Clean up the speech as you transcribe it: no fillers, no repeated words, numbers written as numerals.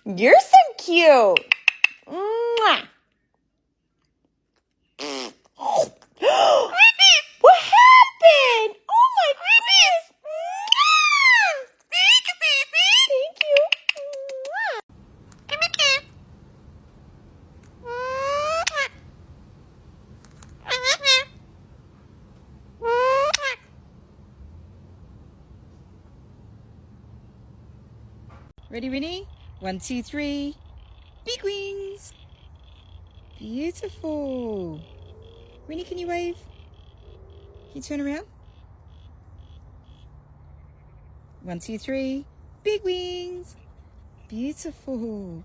You're so cute. Mwah. What happened? Oh my goodness. Mwah. Thank you. Ready, Winnie? 1, 2, 3. Big wings. Beautiful. Winnie, can you wave? Can you turn around? 1, 2, 3. Big wings. Beautiful.